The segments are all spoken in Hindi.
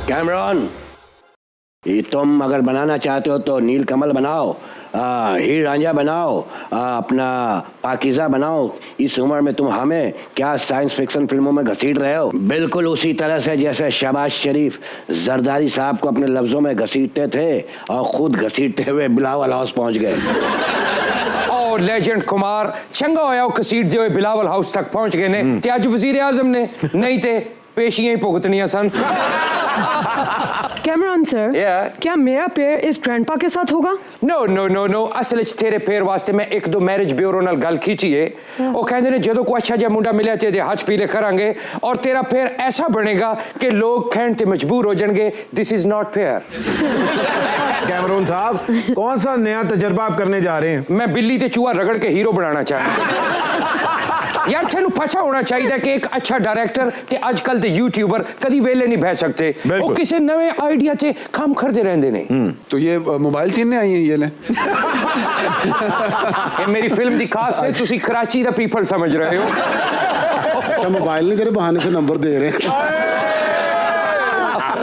कैमरॉन, ये तुम अगर बनाना चाहते हो तो नील कमल बनाओ, हीर रांझा बनाओ, अपना पाकीज़ा बनाओ। इस उम्र में तुम हमें क्या साइंस फिक्शन फिल्मों में घसीट रहे हो? बिल्कुल उसी तरह से जैसे शहबाज शरीफ जरदारी साहब को अपने लफ्जों में घसीटते थे और खुद घसीटते हुए बिलावल हाउस पहुंच गए। और लेजेंड कुमार चंगा होया घसीट जो बिलावल हाउस तक पहुंच गए ने ते अज वजीर आजम ने नहीं थे पेशियां ही भुगतनियां सन। कैमरॉन सर, क्या मेरा पेयर इस ग्रैंडपा के साथ होगा? नो नो नो नो, असल च तेरे पेयर वास्ते मैं एक दो मैरिज ब्यूरो नाल गल खींची है। वो कहंदे ने जदों कोई अच्छा जिहा मुंडा मिलिया ते हज पीले करांगे और तेरा पेयर ऐसा बनेगा कि लोग कहण ते मजबूर हो जाएंगे this is not fair. Cameron साहब, कौन सा नया तजर्बा आप करने जा रहे हैं? मैं बिल्ली ते चूहा रगड़ के हीरो बनाना चाहता यार। तेनू पता होना चाहिए कि एक अच्छा डायरेक्टर ते आजकल दे यूट्यूबर कदी वेले नहीं बह सकते, वो किसी नवे आइडिया से काम करते रहंदे ने। तो ये मोबाइल छीनने आई है ये ले। ये मेरी फिल्म दी कास्ट है, तुसी कराची दा पीपल समझ रहे हो। अच्छा, मोबाइल नहीं तेरे बहाने से नंबर दे रहे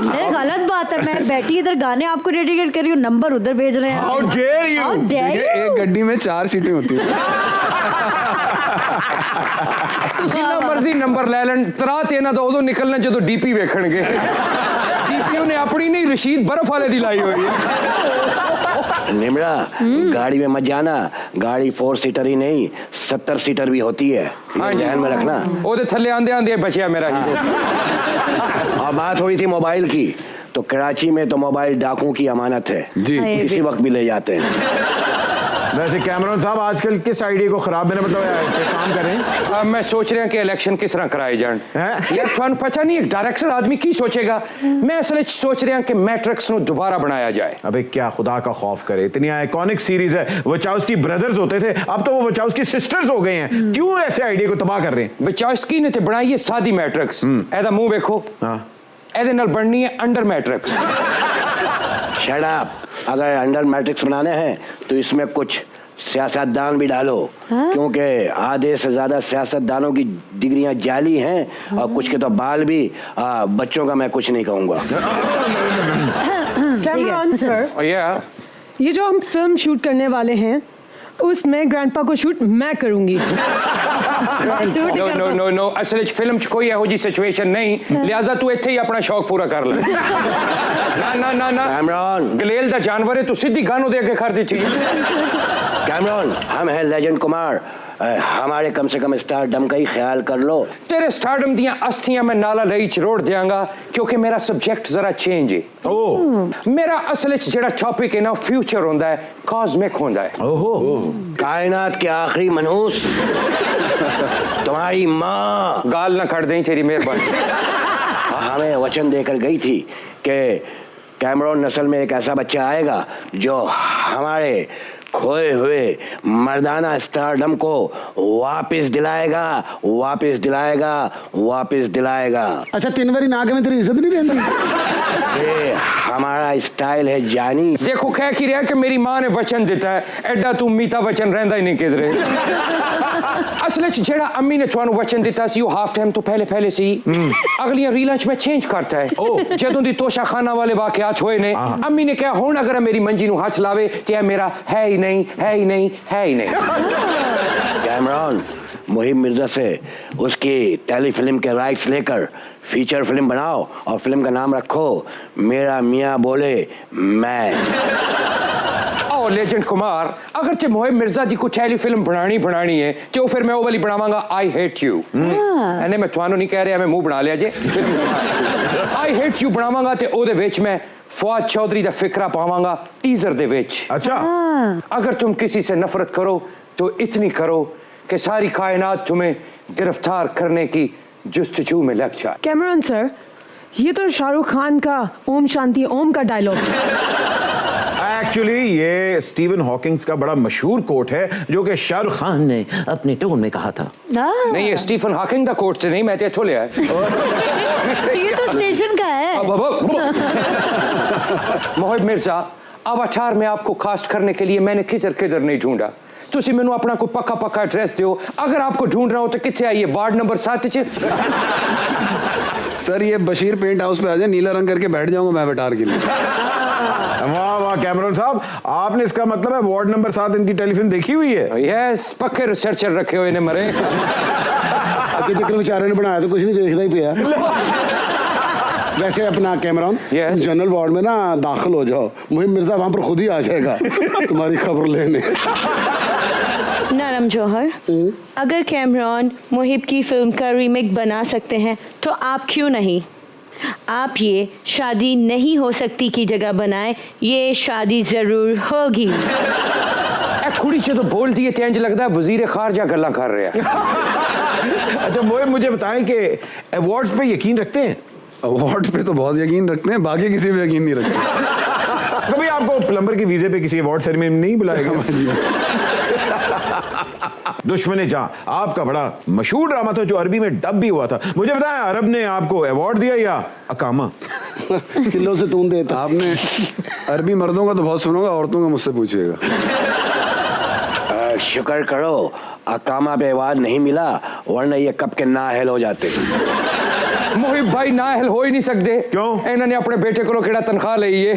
नहीं, गलत बात है। मैं बैठी इधर गाने आपको डेडिकेट कर रही हूँ, नंबर उधर भेज रहे हैं। How dare you? How dare you? एक गड्डी में 4 सीटें होती है। जिन्ना मर्जी नंबर ले लें, तरा तेना तो उदों निकलना जो डीपी वेखणगे। डीपी ने अपनी नहीं रशीद बर्फ वाले दी लाई हुई है। निमरा, गाड़ी में मत जाना, गाड़ी 4 सीटर ही नहीं 70 सीटर भी होती है, ध्यान में रखना। ओदे थल्ले आंदे आंदे बचिया मेरा ही। और बात हुई थी मोबाइल की, तो कराची में तो मोबाइल डाकुओं की अमानत है जी, किसी वक्त भी ले जाते हैं। वैसे कैमरॉन साहब, आजकल किस आइडिया को खराब मैंने मतलब काम करें? मैं सोच रहा कि इलेक्शन किस तरह कराए जान यार। थानू पता नहीं एक डायरेक्टर आदमी की सोचेगा। मैं असल सोच रहा कि मैट्रिक्स नु दोबारा बनाया जाए। अबे क्या खुदा का खौफ करे, इतनी आइकॉनिक सीरीज है। वचाउस्की ब्रदर्स होते थे, अब तो वो वचाउस्की सिस्टर्स हो गए हैं। क्यों ऐसे आइडिया को तबाह कर रहे हैं? वचाउस्की ने तो बनाई है सादी मैट्रिक्स, एदा मुंह देखो, एदे नाल बननी है अंडर मैट्रिक्स। Shut up. अगर अंडर मैट्रिक्स बनाने हैं तो इसमें कुछ सियासतदान भी डालो, क्योंकि आधे से ज्यादा सियासतदानों की डिग्रियां जाली हैं और कुछ के तो बाल भी। बच्चों का मैं कुछ नहीं कहूंगा। कैमरॉन सर, ये जो हम फिल्म शूट करने वाले हैं उसमें ग्रैंडपा को शूट मैं करूंगी। नो नो नो नो, असल फिल्म च कोई एहो जी सिचुएशन नहीं, लिहाजा तू इत्थे ही अपना शौक पूरा कर ले। ना ना ना ना कैमरॉन, गलेल दा जानवर है, तू सीधी गानों दे के कर दी थी। कैमरॉन, हम हैं लेजेंड कुमार, हमारे कम से कम स्टारडम का ही ख्याल कर लो। तेरे स्टारडम दियां अस्थियां मैं नाला लई च रोड़ दियांगा, क्योंकि मेरा सब्जेक्ट जरा चेंज है। मेरा असल जेड़ा टॉपिक है ना फ्यूचर होंदा है, कॉस्मिक होंदा है। कायनात के आखिरी मनहूस तुम्हारी माँ गाल ना खड़ दें, तेरी मेहरबानी। हमें वचन देकर गई थी कि कैमरॉन नस्ल में एक ऐसा बच्चा आएगा जो हमारे खोए हुए मर्दाना स्टारडम को वापस दिलाएगा, वापस दिलाएगा, वापस दिलाएगा। अच्छा, 3 बारी ना के में तेरी इज्जत नहीं रहती। ये हमारा स्टाइल है जानी। देखो कह की रहा कि मेरी माँ ने वचन दिता है, एडा तू मीता वचन रहंदा ही नहीं किधरे। असल जेड़ा अम्मी ने तुहानू वचन दिता सी, हाफ टाइम तो पहले सी अगली रीलां च मैं चेंज करता है। जदों दी तोशा खाना वाले वाकयात होए ने, अम्मी ने कहा हुण अगर मेरी मंजी नू हाथ लावे ते मेरा है ही नहीं, है ही नहीं, है ही नहीं। कैमरॉन, मुहिब मिर्जा से उसकी टेलीफिल्म के राइट्स लेकर फीचर फिल्म बनाओ और फिल्म का नाम रखो मेरा मियाँ बोले मैं। ओ लेजेंड कुमार, अगर चे मुहिब मिर्जा जी को टेलीफिल्म बनानी है तो फिर मैं वो वाली बनावांगा आई हेट यू। एने मैं तुहानू नहीं कह रहा, मैं मुंह बना लिया जे। आई हेट यू बनावांगा ते ओदे विच मैं फवाद चौधरी दा फिक्रा पावांगा टीजर दे विच। अच्छा, अगर तुम किसी से नफरत करो तो इतनी करो कि सारी कायनात तुम्हें गिरफ्तार करने की जुस्तजू में लग जाए। कैमरॉन सर, ये तो शाहरुख खान का ओम शांति ओम का डायलॉग। एक्चुअली ये स्टीवन हॉकिंग्स का बड़ा मशहूर कोट है जो कि शाहरुख खान ने अपनी टोन में कहा था। नहीं, ये स्टीफन हॉकिंग का कोट से नहीं, मैं तो लिया है। ये तो स्टेशन का है। मोहिब मिर्जा, अवतार में आपको कास्ट करने के लिए मैंने किधर नहीं ढूंढा। तुसी मैनू अपना कोई पक्का एड्रेस दियो, अगर आपको ढूंढ रहा हो तो किथे आइए, वार्ड नंबर 7 च। सर ये बशीर पेंट हाउस पे आ जाए, नीला रंग करके बैठ जाऊंगा मैं अवतार के लिए। वाह वाह कैमरन साहब, आपने इसका मतलब है वार्ड नंबर 7 इनकी टेलीफिल्म देखी हुई है? यस, पक्के रिसर्चर रखे हुए ने मरे। आपके चक्कर बेचारे ने बनाया तो कुछ नहीं, देखता ही पिया। वैसे अपना कैमरॉन Yes. जनरल वार्ड में ना दाखिल हो जाओ, मुहिम मिर्जा वहां पर खुद ही आ जाएगा तुम्हारी खबर लेने। नरम जौहर, अगर कैमरॉन मुहिब की फिल्म का रीमेक बना सकते हैं तो आप क्यों नहीं? आप ये शादी नहीं हो सकती की जगह बनाए, ये शादी जरूर होगी। कुड़ी जो बोल दिए इंज लगता है वजीर खारजा गल्ला कर रहे हैं। अच्छा मोहिब, मुझे बताएं कि अवार्ड्स पे यकीन रखते हैं? अवार्ड पे तो बहुत यकीन रखते हैं, बाकी किसी पे यकीन नहीं रखते। कभी आपको प्लम्बर के वीजे पे किसी अवार्ड सेरेमनी में नहीं बुलाएगा? दुश्मन जहां आपका बड़ा मशहूर ड्रामा था जो अरबी में डब भी हुआ था, मुझे बताएं अरब ने आपको अवार्ड दिया या अकामा? किलो से तून देता। आपने अरबी मर्दों का तो बहुत सुनोगा, औरतों का मुझसे पूछिएगा। शुक्र करो अकामा पे अवार्ड नहीं मिला, वरना ये कब के नाअहल हो जाते। मुहिब भाई नाअहल हो ही नहीं सकते। क्यों? इन्होंने अपने बेटे को केड़ा तनख्वाह ली है।